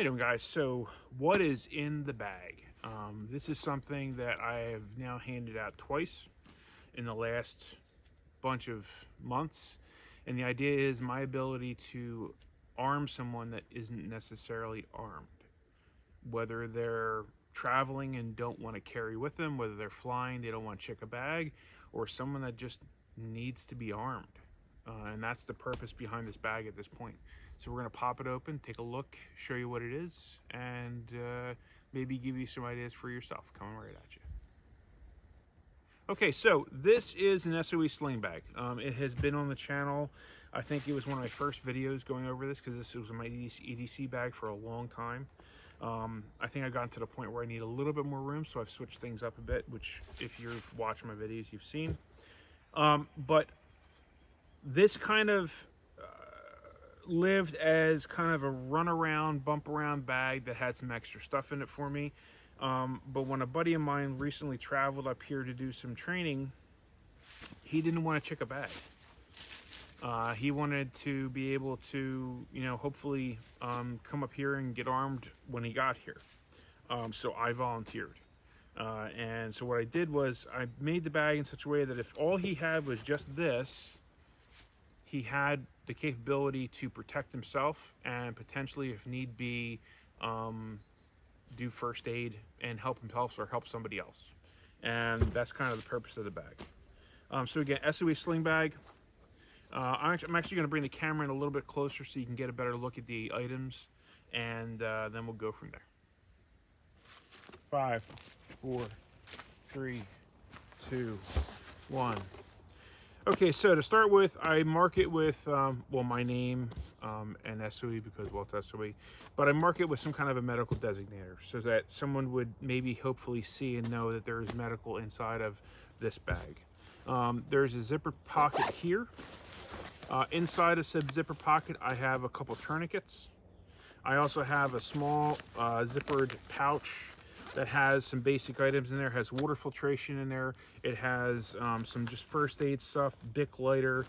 you doing, guys? So what is in the bag? This is something that I have now handed out twice in the last bunch of months, and the idea is my ability to arm someone that isn't necessarily armed, whether they're traveling and don't want to carry with them, whether they're flying, they don't want to check a bag, or someone that just needs to be armed. And that's the purpose behind this bag at this point. So we're going to pop it open, take a look, show you what it is, and maybe give you some ideas for yourself. Coming right at you. Okay, so this is an SOE sling bag. It has been on the channel. I think it was one of my first videos going over this because this was my EDC bag for a long time. I think I've gotten to the point where I need a little bit more room, so I've switched things up a bit, which if you're watching my videos, you've seen. But this kind of lived as kind of a run-around, bump-around bag that had some extra stuff in it for me. But when a buddy of mine recently traveled up here to do some training, he didn't want to check a bag. He wanted to be able to, hopefully come up here and get armed when he got here. So I volunteered. And so what I did was I made the bag in such a way that if all he had was just this, he had the capability to protect himself and potentially, if need be, do first aid and help himself or help somebody else. And that's kind of the purpose of the bag. So again, SOE sling bag. I'm actually going to bring the camera in a little bit closer so you can get a better look at the items, and then we'll go from there. 5, 4, 3, 2, 1. Okay, so to start with, I mark it with, my name and SOE because, well, it's SOE. But I mark it with some kind of a medical designator so that someone would maybe hopefully see and know that there is medical inside of this bag. There's a zipper pocket here. Inside of said zipper pocket, I have a couple tourniquets. I also have a small zippered pouch that has some basic items in there. It has water filtration in there. It has some just first aid stuff, Bic lighter,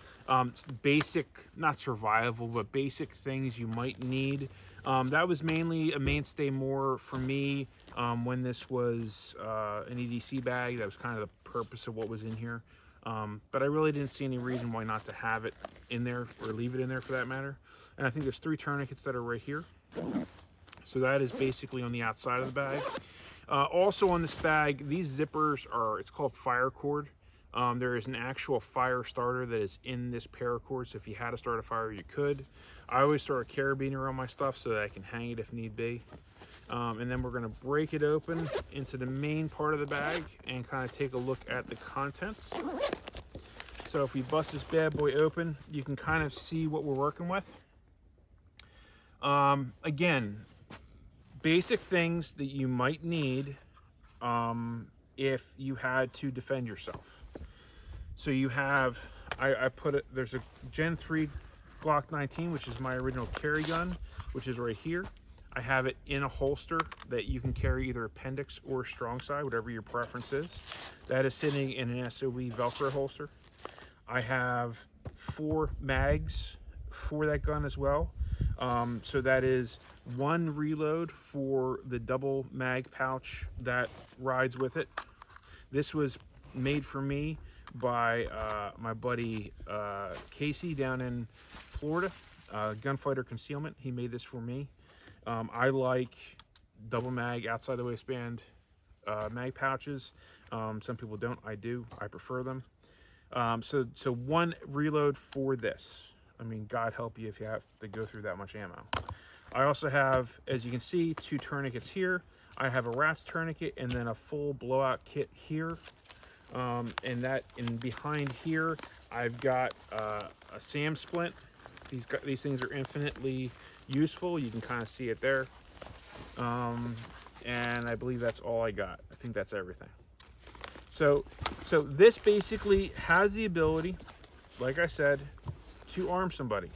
basic, not survivable, but basic things you might need. That was mainly a mainstay more for me when this was an EDC bag. That was kind of the purpose of what was in here. But I really didn't see any reason why not to have it in there or leave it in there for that matter. And I think there's 3 tourniquets that are right here. So that is basically on the outside of the bag. Also on this bag, these zippers are, it's called fire cord. There is an actual fire starter that is in this paracord, so if you had to start a fire, you could. I always start a carabiner on my stuff so that I can hang it if need be. And then we're going to break it open into the main part of the bag and kind of take a look at the contents. So if we bust this bad boy open, you can kind of see what we're working with. Again, basic things that you might need if you had to defend yourself. So you have, I put it, there's a Gen 3 Glock 19, which is my original carry gun, which is right here. I have it in a holster that you can carry either appendix or strong side, whatever your preference is. That is sitting in an SOE Velcro holster. I have 4 mags for that gun as well. So that is 1 reload for the double mag pouch that rides with it. This was made for me by my buddy Casey down in Florida, Gunfighter Concealment. He made this for me. I like double mag outside the waistband mag pouches. Some people don't. I do. I prefer them. So 1 reload for this. I mean, God help you if you have to go through that much ammo. I also have, as you can see, 2 tourniquets here. I have a rat's tourniquet and then a full blowout kit here. And behind here, I've got a SAM splint. These things are infinitely useful. You can kind of see it there. And I believe that's all I got. I think that's everything. So this basically has the ability, like I said, to arm somebody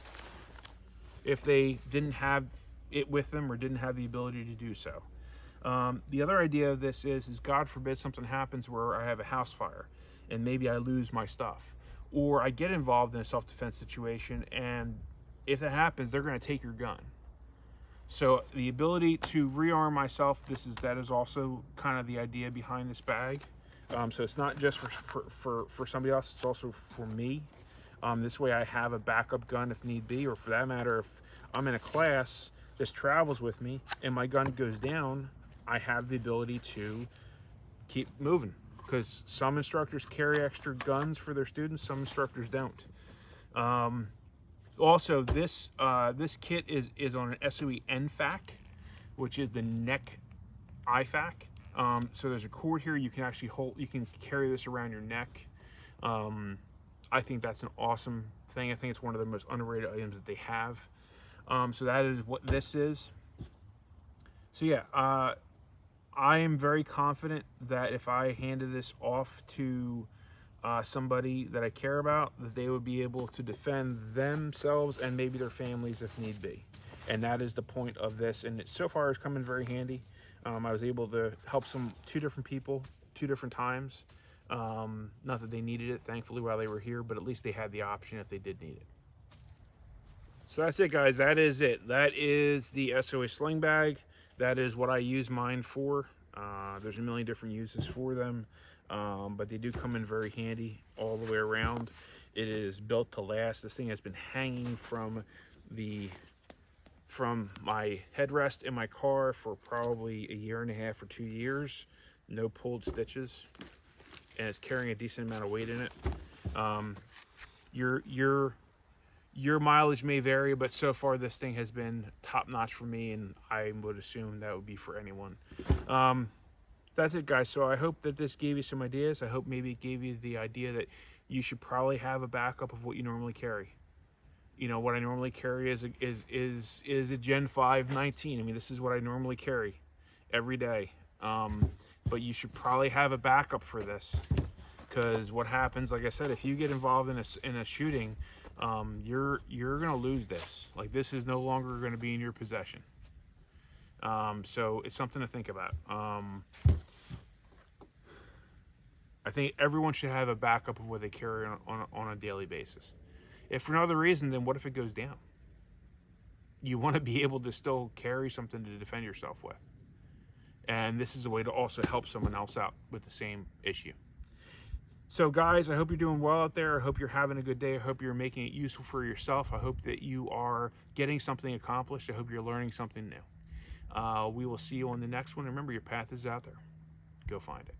if they didn't have it with them or didn't have the ability to do so. The other idea of this is God forbid something happens where I have a house fire and maybe I lose my stuff, or I get involved in a self-defense situation, and if that happens, they're going to take your gun. So the ability to rearm myself, that is also kind of the idea behind this bag. So it's not just for somebody else, it's also for me. This way I have a backup gun if need be, or for that matter, if I'm in a class, this travels with me and my gun goes down, I have the ability to keep moving. Because some instructors carry extra guns for their students, some instructors don't. Also, this kit is on an SOE NFAC, which is the neck IFAC. So there's a cord here you can actually hold. You can carry this around your neck. I think that's an awesome thing. I think it's one of the most underrated items that they have. So that is what this is. So yeah, I am very confident that if I handed this off to somebody that I care about, that they would be able to defend themselves and maybe their families if need be. And that is the point of this, and it so far has come in very handy. I was able to help two different people 2 different times. Not that they needed it, thankfully, while they were here, but at least they had the option if they did need it. So that's it, guys. That is it. That is the SOA sling bag. That is what I use mine for. There's a million different uses for them, but they do come in very handy all the way around. It is built to last. This thing has been hanging from my headrest in my car for probably 1.5 years or 2 years. No pulled stitches, and it's carrying a decent amount of weight in it. Your mileage may vary, but so far this thing has been top notch for me, and I would assume that would be for anyone. That's it, guys. So I hope that this gave you some ideas. I hope maybe it gave you the idea that you should probably have a backup of what you normally carry. You know, what I normally carry is a Gen 5 19. I mean, this is what I normally carry every day. But you should probably have a backup for this, because what happens, like I said, if you get involved in a shooting, you're gonna lose this. Like, this is no longer going to be in your possession. So it's something to think about. I think everyone should have a backup of what they carry on a daily basis. If for no other reason, then what if it goes down? You want to be able to still carry something to defend yourself with. And this is a way to also help someone else out with the same issue. So guys, I hope you're doing well out there. I hope you're having a good day. I hope you're making it useful for yourself. I hope that you are getting something accomplished. I hope you're learning something new. We will see you on the next one. Remember, your path is out there. Go find it.